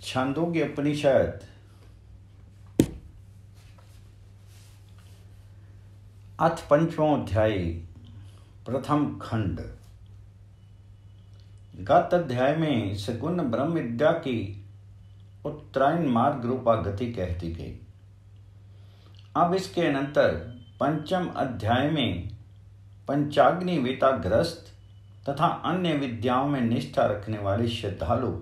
छांदोग्य उपनिषद अथ पंचमो अध्याय प्रथम खंड। गत अध्याय में सगुण ब्रह्म विद्या की उत्तरायण मार्ग रूपा गति कहती गई। अब इसके अनंतर पंचम अध्याय में पंचाग्नि वेताग्रस्त तथा अन्य विद्याओं में निष्ठा रखने वाले श्रद्धालु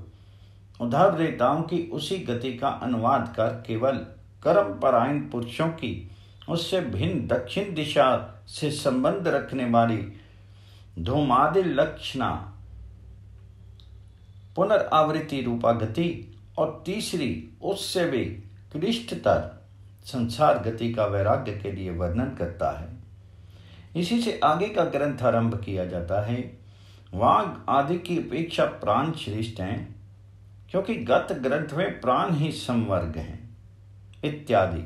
उद्धवरेताओं की उसी गति का अनुवाद कर केवल कर्मपरायण पुरुषों की उससे भिन्न दक्षिण दिशा से संबंध रखने वाली धूमादि लक्षणा पुनरावृत्ति रूपा गति और तीसरी उससे भी क्लिष्टतर संसार गति का वैराग्य के लिए वर्णन करता है। इसी से आगे का ग्रंथ आरंभ किया जाता है। वाग आदि की अपेक्षा प्राण श्रेष्ठ हैं, क्योंकि गत ग्रंथ में प्राण ही समवर्ग हैं इत्यादि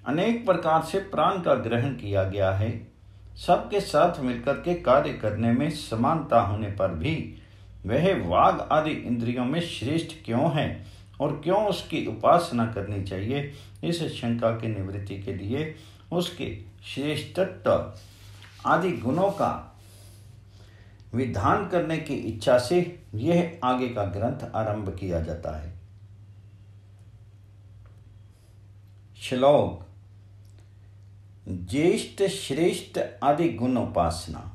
अनेक प्रकार से प्राण का ग्रहण किया गया है। सबके साथ मिलकर के कार्य करने में समानता होने पर भी वह वाग आदि इंद्रियों में श्रेष्ठ क्यों है और क्यों उसकी उपासना करनी चाहिए, इस शंका की निवृत्ति के लिए उसके श्रेष्ठत्व आदि गुणों का विधान करने की इच्छा से यह आगे का ग्रंथ आरंभ किया जाता है। श्लोक ज्येष्ठ श्रेष्ठ आदि गुण उपासना।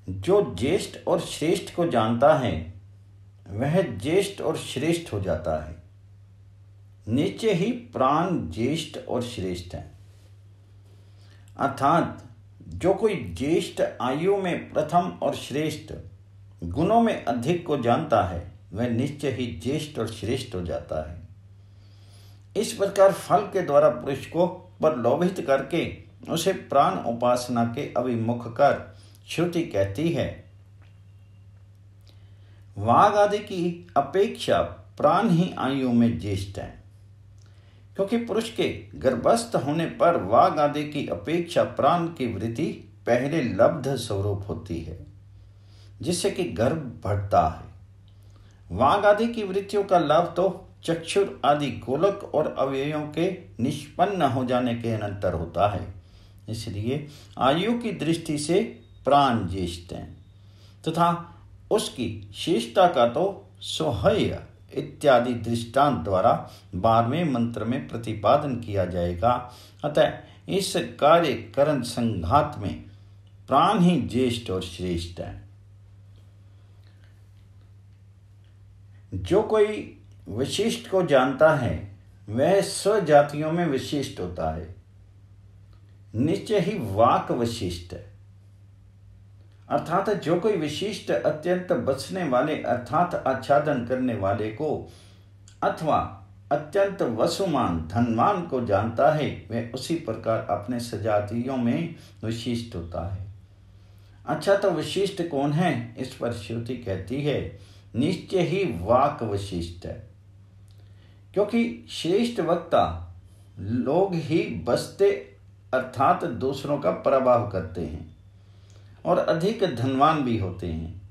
जो ज्येष्ठ और श्रेष्ठ को जानता है वह ज्येष्ठ और श्रेष्ठ हो जाता है। नीचे ही प्राण ज्येष्ठ और श्रेष्ठ है, अर्थात जो कोई ज्येष्ठ आयु में प्रथम और श्रेष्ठ गुणों में अधिक को जानता है वह निश्चय ही ज्येष्ठ और श्रेष्ठ हो जाता है। इस प्रकार फल के द्वारा पुरुष को प्रलोभित करके उसे प्राण उपासना के अभिमुख कर श्रुति कहती है, वाग आदि की अपेक्षा प्राण ही आयु में ज्येष्ठ है, क्योंकि पुरुष के गर्भस्थ होने पर वाग आदि की अपेक्षा प्राण की वृत्ति पहले लब्ध स्वरूप होती है, जिससे कि गर्भ बढ़ता है। वाग आदि की वृत्तियों का लाभ तो चक्षुर आदि गोलक और अवयवों के निष्पन्न हो जाने के अनंतर होता है। इसलिए आयु की दृष्टि से प्राण ज्येष्ठ हैं तथा उसकी शेषता का तो सोहय इत्यादि दृष्टांत द्वारा 12वें मंत्र में प्रतिपादन किया जाएगा। अतः इस कार्य करण संघात में प्राण ही ज्येष्ठ और श्रेष्ठ है। जो कोई विशिष्ट को जानता है वह स्वजातियों में विशिष्ट होता है, निश्चय ही वाक विशिष्ट है। अर्थात जो कोई विशिष्ट अत्यंत बचने वाले अर्थात आच्छादन करने वाले को अथवा अत्यंत वसुमान धनवान को जानता है वह उसी प्रकार अपने सजातियों में विशिष्ट होता है। अच्छा, तो विशिष्ट कौन है? इस पर श्रुति कहती है निश्चय ही वाक विशिष्ट है, क्योंकि श्रेष्ठ वक्ता लोग ही बसते अर्थात दूसरों का प्रभाव करते हैं और अधिक धनवान भी होते हैं,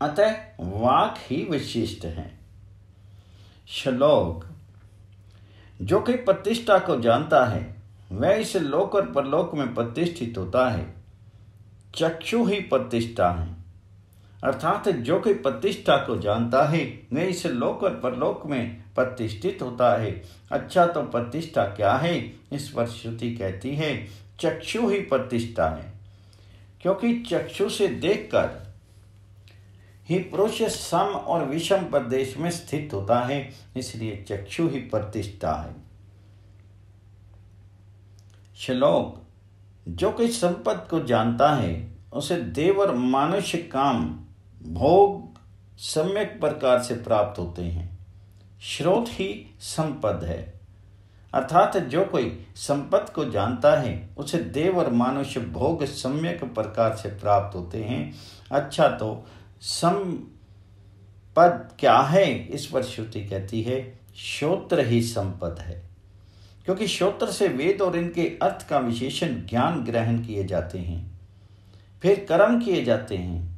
अतः वाक ही विशिष्ट है। श्लोक जो कि प्रतिष्ठा को जानता है वह इस लोक और परलोक में प्रतिष्ठित होता है। चक्षु ही प्रतिष्ठा है, अर्थात जो कि प्रतिष्ठा को जानता है वह इस लोक और परलोक में प्रतिष्ठित होता है। अच्छा, तो प्रतिष्ठा क्या है? इस पर श्रुति कहती है चक्षु ही प्रतिष्ठा है, क्योंकि चक्षु से देखकर ही पुरुष सम और विषम प्रदेश में स्थित होता है, इसलिए चक्षु ही प्रतिष्ठा है। श्लोक जो कोई संपत्ति को जानता है उसे देव और मानुष्य काम भोग सम्यक प्रकार से प्राप्त होते हैं। स्रोत ही संपद है, अर्थात जो कोई संपत्ति को जानता है उसे देव और मानुष्य भोग सम्यक प्रकार से प्राप्त होते हैं। अच्छा, तो संपद क्या है? इस पर श्रुति कहती है श्रोत्र ही संपद है, क्योंकि श्रोत्र से वेद और इनके अर्थ का विशेषण ज्ञान ग्रहण किए जाते हैं, फिर कर्म किए जाते हैं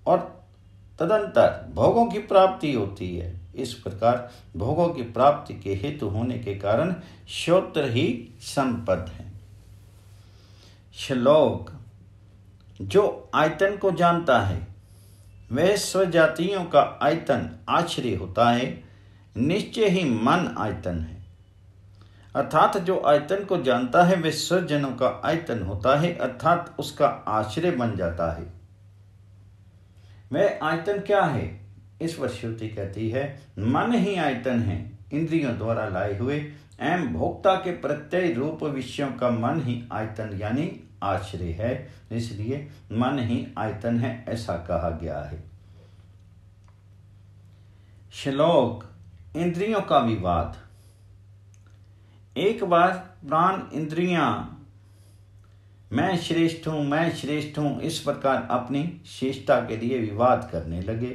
और तदंतर भोगों की प्राप्ति होती है। इस प्रकार भोगों की प्राप्ति के हेतु होने के कारण श्रोत्र ही संपद है। श्लोक। जो आयतन को जानता है वह स्वजातियों का आयतन आश्रय होता है, निश्चय ही मन आयतन है। अर्थात जो आयतन को जानता है वह स्वजनों का आयतन होता है, अर्थात उसका आश्रय बन जाता है। वह आयतन क्या है? ईश्वर श्रुति कहती है मन ही आयतन है, इंद्रियों द्वारा लाए हुए एवं भोक्ता के प्रत्यय रूप विषयों का मन ही आयतन यानी आश्रय है, इसलिए मन ही आयतन है, ऐसा कहा गया है। श्लोक। इंद्रियों का विवाद। एक बार प्राण इंद्रियां मैं श्रेष्ठ हूं इस प्रकार अपनी श्रेष्ठता के लिए विवाद करने लगे।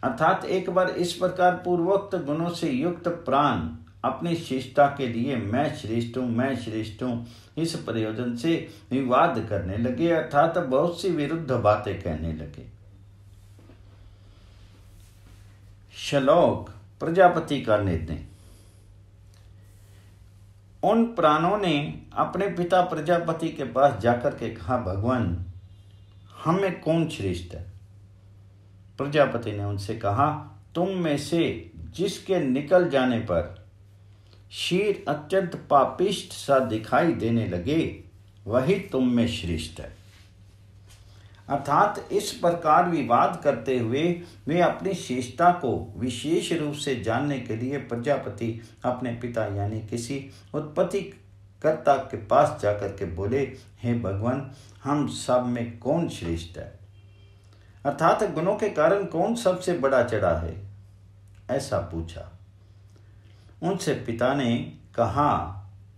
अर्थात एक बार इस प्रकार पूर्वोक्त गुणों से युक्त प्राण अपनी श्रेष्ठता के लिए मैं श्रेष्ठ हूं इस प्रयोजन से विवाद करने लगे, अर्थात बहुत सी विरुद्ध बातें कहने लगे। श्लोक। प्रजापति का निर्णय। उन प्राणों ने अपने पिता प्रजापति के पास जाकर के कहा, भगवान हमें कौन श्रेष्ठ है? प्रजापति ने उनसे कहा, तुम में से जिसके निकल जाने पर शीर अत्यंत पापिष्ट सा दिखाई देने लगे वही तुम में श्रेष्ठ है। अर्थात इस प्रकार विवाद करते हुए वे अपनी श्रेष्ठता को विशेष रूप से जानने के लिए प्रजापति अपने पिता यानी किसी उत्पत्ति कर्ता के पास जाकर के बोले, हे भगवान हम सब में कौन श्रेष्ठ है? अर्थात गुणों के कारण कौन सबसे बड़ा चढ़ा है, ऐसा पूछा। उनसे पिता ने कहा,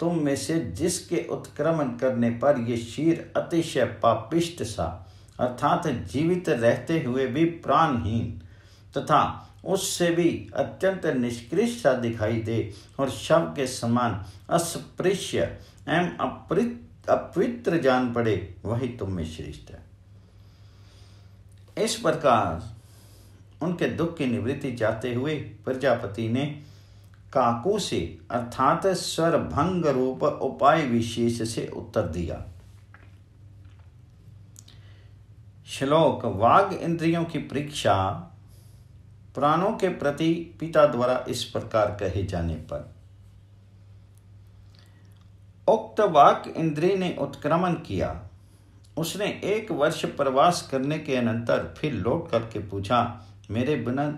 तुम में से जिसके उत्क्रमण करने पर ये शीर अतिशय पापिष्ट सा अर्थात जीवित रहते हुए भी प्राणहीन तथा उससे भी अत्यंत निष्कृष्ट सा दिखाई दे और शव के समान अस्पृश्य एवं अपवित्र जान पड़े वही तुम में श्रेष्ठ है। इस प्रकार उनके दुख की निवृत्ति चाहते हुए प्रजापति ने काकू से अर्थात स्वर भंग रूप उपाय विशेष से उत्तर दिया। श्लोक। वाग इंद्रियों की परीक्षा प्राणों के प्रति पिता द्वारा इस प्रकार कहे जाने पर उक्त वाक इंद्रिय ने उत्क्रमण किया। उसने 1 वर्ष प्रवास करने के अनंतर फिर लौट करके पूछा, मेरे बिना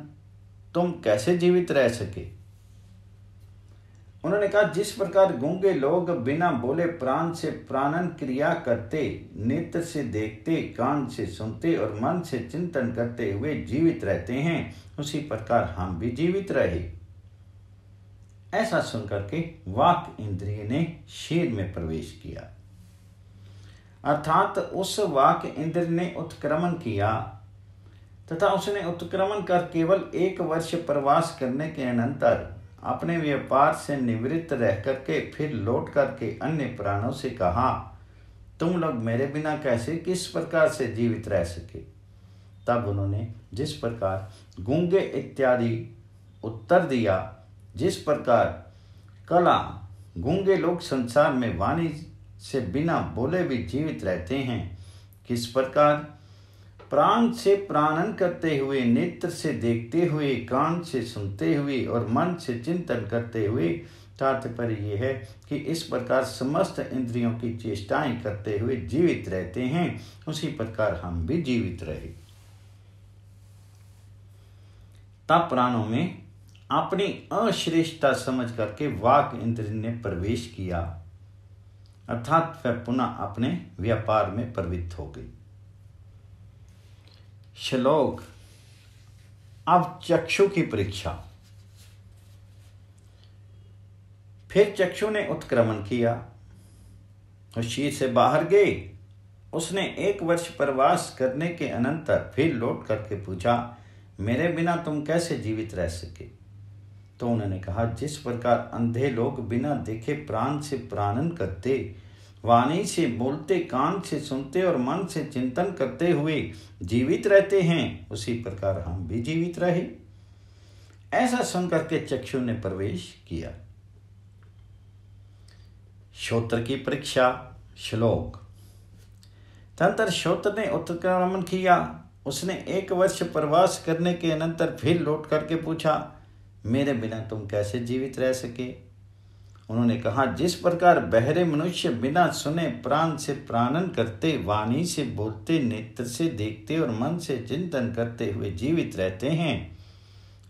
तुम कैसे जीवित रह सके? उन्होंने कहा, जिस प्रकार गूंगे लोग बिना बोले प्राण से प्राणन क्रिया करते, नेत्र से देखते, कान से सुनते और मन से चिंतन करते हुए जीवित रहते हैं, उसी प्रकार हम भी जीवित रहे। ऐसा सुनकर के वाक इंद्रिय ने शीर में प्रवेश किया। अर्थात उस वाक इंद्र ने उत्क्रमण किया तथा उसने उत्क्रमण कर केवल 1 वर्ष प्रवास करने के अनंतर अपने व्यापार से निवृत्त रह करके फिर लौट करके अन्य प्राणों से कहा, तुम लोग मेरे बिना कैसे किस प्रकार से जीवित रह सके? तब उन्होंने जिस प्रकार गूंगे इत्यादि उत्तर दिया, जिस प्रकार कला गूंगे लोग संसार में वाणी से बिना बोले भी जीवित रहते हैं, किस प्रकार प्राण से प्राणन करते हुए, नेत्र से देखते हुए, कान से सुनते हुए और मन से चिंतन करते हुए, तात्पर्य यह है कि इस प्रकार समस्त इंद्रियों की चेष्टाएं करते हुए जीवित रहते हैं, उसी प्रकार हम भी जीवित रहे। तब प्राणों में अपनी अश्रेष्ठता समझ करके वाक इंद्र ने प्रवेश किया, अर्थात वह पुनः अपने व्यापार में प्रवृत्त हो गई। श्लोक। अब चक्षु की परीक्षा। फिर चक्षु ने उत्क्रमण किया और शीर से बाहर गए। उसने 1 वर्ष प्रवास करने के अनंतर फिर लौट करके पूछा, मेरे बिना तुम कैसे जीवित रह सके? तो उन्होंने कहा, जिस प्रकार अंधे लोग बिना देखे प्राण से प्राणन करते वाणी से बोलते, कान से सुनते और मन से चिंतन करते हुए जीवित रहते हैं, उसी प्रकार हम भी जीवित रहे। ऐसा सुनकर के चक्षु ने प्रवेश किया। श्रोत्र की परीक्षा। श्लोक। तदनंतर श्रोत्र ने उत्क्रमण किया। उसने 1 वर्ष प्रवास करने के अनंतर फिर लौट करके पूछा, मेरे बिना तुम कैसे जीवित रह सके? उन्होंने कहा, जिस प्रकार बहरे मनुष्य बिना सुने प्राण से प्राणन करते, वाणी से बोलते, नेत्र से देखते और मन से चिंतन करते हुए जीवित रहते हैं,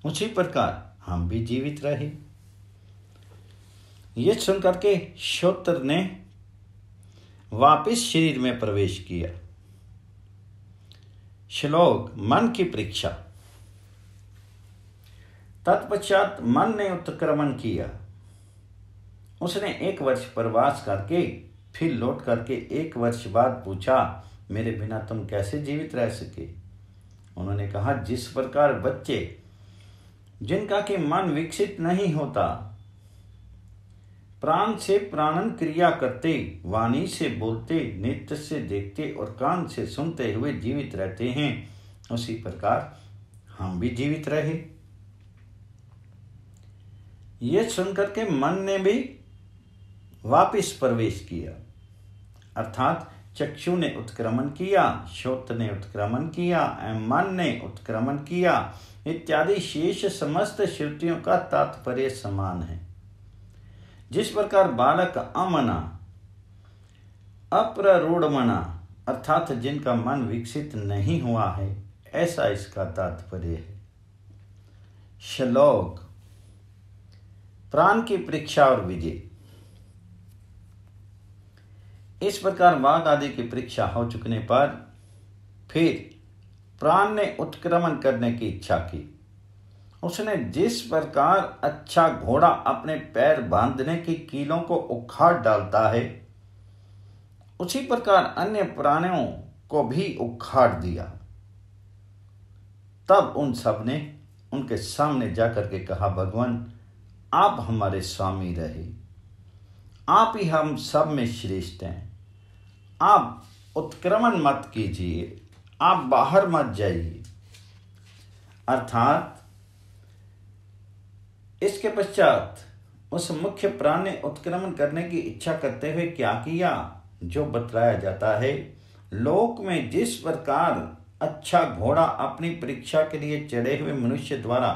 उसी प्रकार हम भी जीवित रहे। ये सुनकर के श्रोत्र ने वापिस शरीर में प्रवेश किया। श्लोक। मन की परीक्षा। तत्पश्चात मन ने उत्क्रमण किया। उसने 1 वर्ष प्रवास करके फिर लौट करके 1 वर्ष बाद पूछा, मेरे बिना तुम कैसे जीवित रह सके? उन्होंने कहा, जिस प्रकार बच्चे जिनका कि मन विकसित नहीं होता, प्राण से प्राणन क्रिया करते, वाणी से बोलते, नेत्र से देखते और कान से सुनते हुए जीवित रहते हैं, उसी प्रकार हम भी जीवित रहे। ये सुनकर के मन ने भी वापिस प्रवेश किया, अर्थात चक्षु ने उत्क्रमण किया, श्रोत्र ने उत्क्रमण किया, मन ने उत्क्रमण किया इत्यादि शेष समस्त श्रुतियों का तात्पर्य समान है। जिस प्रकार बालक अमना, अप्ररूढ़मना अर्थात जिनका मन विकसित नहीं हुआ है, ऐसा इसका तात्पर्य है। श्लोक। प्राण की परीक्षा और विजय। इस प्रकार वाघ आदि की परीक्षा हो चुकने पर फिर प्राण ने उत्क्रमण करने की इच्छा की। उसने जिस प्रकार अच्छा घोड़ा अपने पैर बांधने की कीलों को उखाड़ डालता है, उसी प्रकार अन्य प्राणियों को भी उखाड़ दिया। तब उन सब ने उनके सामने जाकर के कहा, भगवान आप हमारे स्वामी रहे, आप ही हम सब में श्रेष्ठ हैं, आप उत्क्रमण मत कीजिए, आप बाहर मत जाइए। अर्थात इसके पश्चात उस मुख्य प्राण ने उत्क्रमण करने की इच्छा करते हुए क्या किया, जो बतलाया जाता है। लोक में जिस प्रकार अच्छा घोड़ा अपनी परीक्षा के लिए चढ़े हुए मनुष्य द्वारा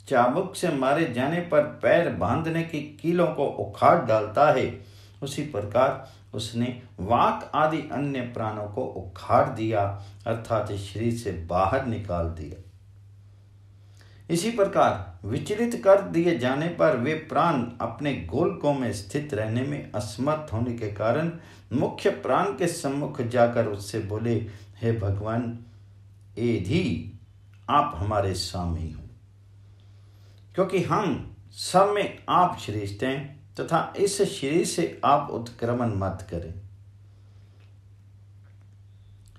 चाबुक से मारे जाने पर पैर बांधने की कीलों को उखाड़ डालता है, उसी प्रकार उसने वाक आदि अन्य प्राणों को उखाड़ दिया, अर्थात शरीर से बाहर निकाल दिया। इसी प्रकार विचलित कर दिए जाने पर वे प्राण अपने गोलकों में स्थित रहने में असमर्थ होने के कारण मुख्य प्राण के सम्मुख जाकर उससे बोले, हे भगवान एधी आप हमारे स्वामी हो, क्योंकि हम सब में आप श्रेष्ठ हैं तथा इस शरीर से आप उत्क्रमण मत करें।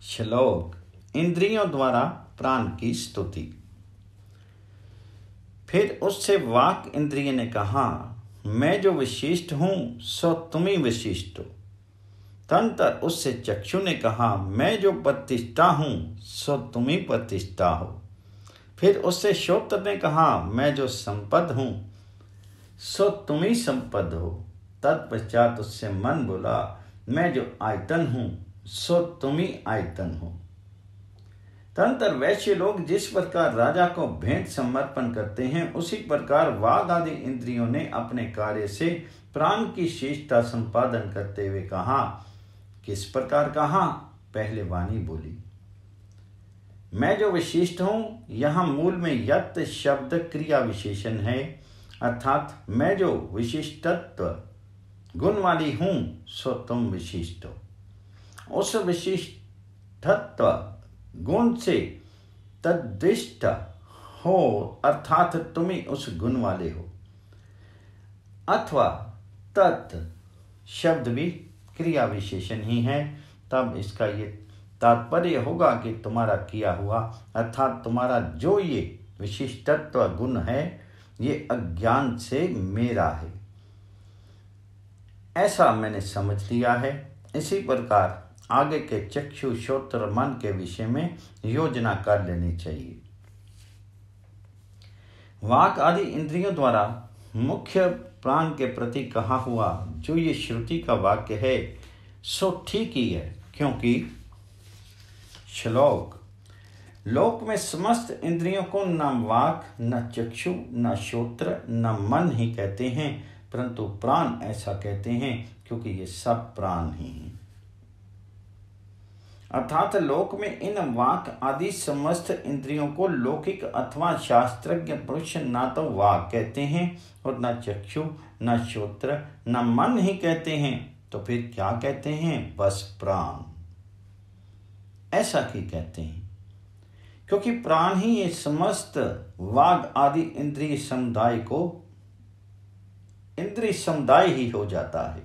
श्लोक। इंद्रियों द्वारा प्राण की स्तुति। फिर उससे वाक इंद्रिय ने कहा, मैं जो विशिष्ट हूं सो तुम ही विशिष्ट हो। तदनंतर उससे चक्षु ने कहा, मैं जो प्रतिष्ठा हूं सो तुम ही प्रतिष्ठा हो। फिर उससे श्रोत्र ने कहा, मैं जो संपद हूं सो तुम ही संपद हो। तत्पश्चात उससे मन बोला, मैं जो आयतन हूं सो तुम ही आयतन हो। तदनंतर वैश्य लोग जिस प्रकार राजा को भेंट समर्पण करते हैं, उसी प्रकार वाग आदि इंद्रियों ने अपने कार्य से प्राण की श्रेष्ठता संपादन करते हुए कहा। किस प्रकार कहा? पहले वाणी बोली, मैं जो विशिष्ट हूं, यहां मूल में यत् शब्द क्रिया विशेषण है, अर्थात मैं जो विशिष्टत्व गुण वाली हूं सो तुम विशिष्ट हो। उस विशिष्टत्व गुण से तद्विष्ट हो, अर्थात तुम ही उस गुण वाले हो। अथवा तत् शब्द भी क्रिया विशेषण ही है, तब इसका ये तात्पर्य होगा कि तुम्हारा किया हुआ, अर्थात तुम्हारा जो ये विशिष्टत्व गुण है, ये अज्ञान से मेरा है, ऐसा मैंने समझ लिया है। इसी प्रकार आगे के चक्षु, श्रोत्र, मन के विषय में योजना कर लेनी चाहिए। वाक आदि इंद्रियों द्वारा मुख्य प्राण के प्रति कहा हुआ जो ये श्रुति का वाक्य है सो ठीक ही है, क्योंकि श्लोक लोक में समस्त इंद्रियों को न वाक, न चक्षु, न श्रोत्र, न मन ही कहते हैं, परंतु प्राण ऐसा कहते हैं क्योंकि ये सब प्राण ही हैं। अर्थात लोक में इन वाक आदि समस्त इंद्रियों को लौकिक अथवा शास्त्रज्ञ पुरुष न तो वाक कहते हैं और न चक्षु, न श्रोत्र, न मन ही कहते हैं, तो फिर क्या कहते हैं? बस प्राण ऐसा ही कहते हैं, क्योंकि प्राण ही ये समस्त वाग आदि इंद्रिय समुदाय ही हो जाता है।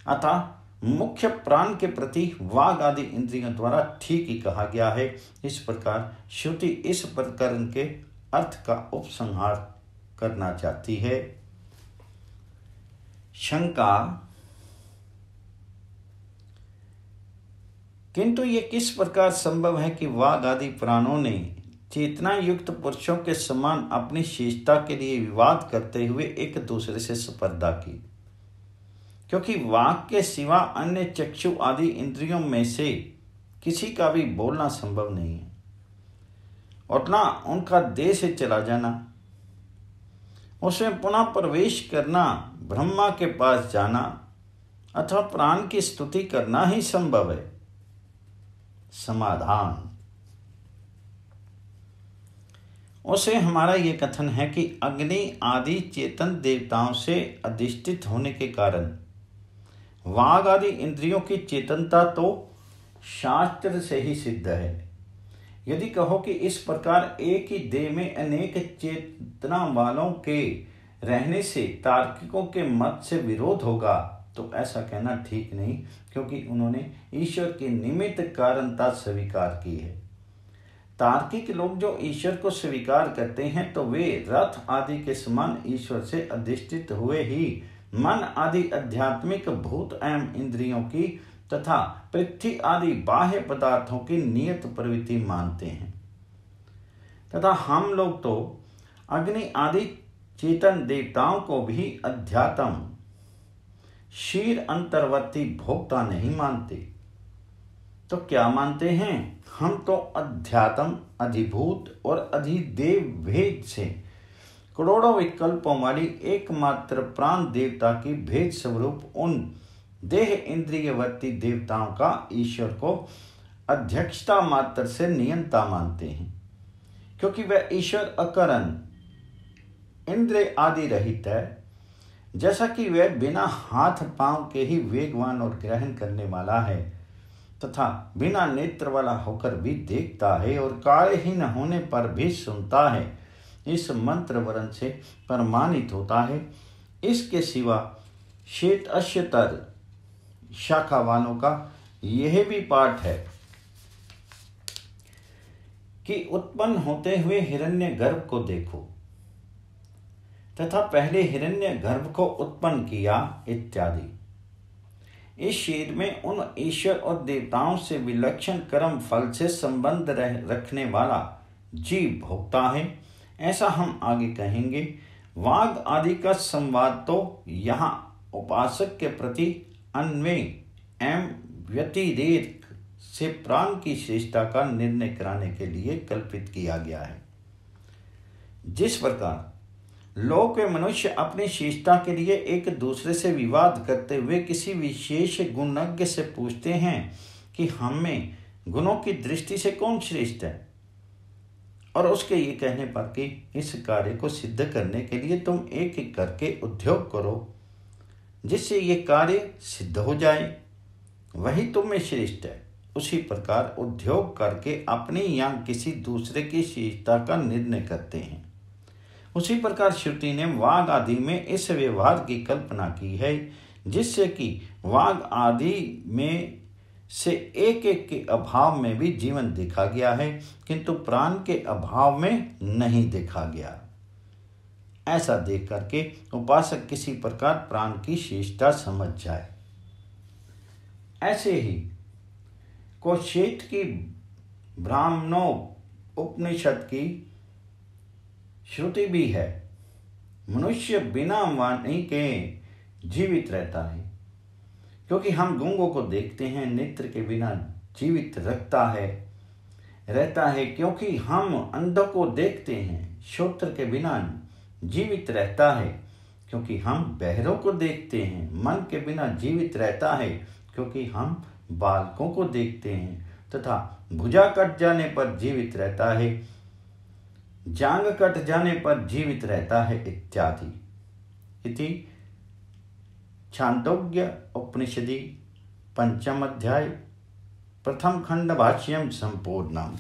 अतः मुख्य प्राण के प्रति वाग आदि इंद्रियों द्वारा ठीक ही कहा गया है। इस प्रकार श्रुति इस प्रकरण के अर्थ का उपसंहार करना चाहती है। शंका, किंतु ये किस प्रकार संभव है कि वाग आदि प्राणों ने चेतना युक्त पुरुषों के समान अपनी शेषता के लिए विवाद करते हुए एक दूसरे से स्पर्धा की? क्योंकि वाक के सिवा अन्य चक्षु आदि इंद्रियों में से किसी का भी बोलना संभव नहीं है, और ना उनका देह से चला जाना, उसमें पुनः प्रवेश करना, ब्रह्मा के पास जाना अथवा प्राण की स्तुति करना ही संभव है। समाधान, उसे हमारा यह कथन है कि अग्नि आदि चेतन देवताओं से अधिष्ठित होने के कारण वाग आदि इंद्रियों की चेतनता तो शास्त्र से ही सिद्ध है। यदि कहो कि इस प्रकार एक ही देह में अनेक चेतना वालों के रहने से तार्किकों के मत से विरोध होगा, तो ऐसा कहना ठीक नहीं, क्योंकि उन्होंने ईश्वर की निमित्त कारणता स्वीकार की है। तार्किक लोग जो ईश्वर को स्वीकार करते हैं तो वे रथ आदि के समान ईश्वर से अधिष्ठित हुए ही मन आदि आध्यात्मिक भूत एवं इंद्रियों की तथा पृथ्वी आदि बाह्य पदार्थों की नियत प्रवृत्ति मानते हैं, तथा हम लोग तो अग्नि आदि चेतन देवताओं को भी अध्यात्म शीर अंतर्वर्ती भोक्ता नहीं मानते। तो क्या मानते हैं? हम तो अध्यात्म, अधिभूत और अधिदेव भेद से करोड़ों विकल्पों वाली एकमात्र प्राण देवता की भेद स्वरूप उन देह इंद्रियवर्ती देवताओं का ईश्वर को अध्यक्षता मात्र से नियंता मानते हैं, क्योंकि वह ईश्वर अकरण इंद्रिय आदि रहित है, जैसा कि वह बिना हाथ पांव के ही वेगवान और ग्रहण करने वाला है, तथा बिना नेत्र वाला होकर भी देखता है और कार्यहीन होने पर भी सुनता है, इस मंत्र वर्ण से प्रमाणित होता है। इसके सिवा श्वेत अश्यतर शाखा वालों का यह भी पाठ है कि उत्पन्न होते हुए हिरण्यगर्भ को देखो तथा पहले हिरण्यगर्भ को उत्पन्न किया इत्यादि। इस शेर में उन ईश्वर और देवताओं से विलक्षण कर्म फल से संबंध रखने वाला जीव भोक्ता है, ऐसा हम आगे कहेंगे। वाग आदि का संवाद तो यहाँ उपासक के प्रति अन्वय एवं व्यतिरेक से प्राण की श्रेष्ठता का निर्णय कराने के लिए कल्पित किया गया है। जिस प्रकार लोक में मनुष्य अपनी श्रेष्ठता के लिए एक दूसरे से विवाद करते हुए किसी विशेष गुणज्ञ से पूछते हैं कि हम में गुणों की दृष्टि से कौन श्रेष्ठ है, और उसके ये कहने पर कि इस कार्य को सिद्ध करने के लिए तुम एक एक करके उद्योग करो जिससे ये कार्य सिद्ध हो जाए, वही तुम में श्रेष्ठ है। उसी प्रकार उद्योग करके अपनी या किसी दूसरे की श्रेष्ठता का निर्णय करते हैं। उसी प्रकार श्रुति ने वाग आदि में इस व्यवहार की कल्पना की है, जिससे कि वाग आदि में से एक एक के अभाव में भी जीवन देखा गया है, किंतु प्राण के अभाव में नहीं देखा गया। ऐसा देख करके उपासक किसी प्रकार प्राण की श्रेष्ठता समझ जाए। ऐसे ही कोशेत की ब्राह्मणों उपनिषद की श्रुति भी है, मनुष्य बिना वाणी के जीवित रहता है। क्योंकि हम गूंगों को देखते हैं, नेत्र के बिना जीवित रहता है। क्योंकि हम अंधों को देखते हैं, श्रोत्र के बिना जीवित रहता है। क्योंकि हम बहरों को देखते हैं, मन के बिना जीवित रहता है। क्योंकि हम बालकों को देखते हैं, तथा भुजा कट जाने पर जीवित रहता है, जांग कट जाने पर जीवित रहता है, इत्यादि। इति छांदोग्य उपनिषदि पंचम अध्याय प्रथम खंड भाष्यम संपूर्णम।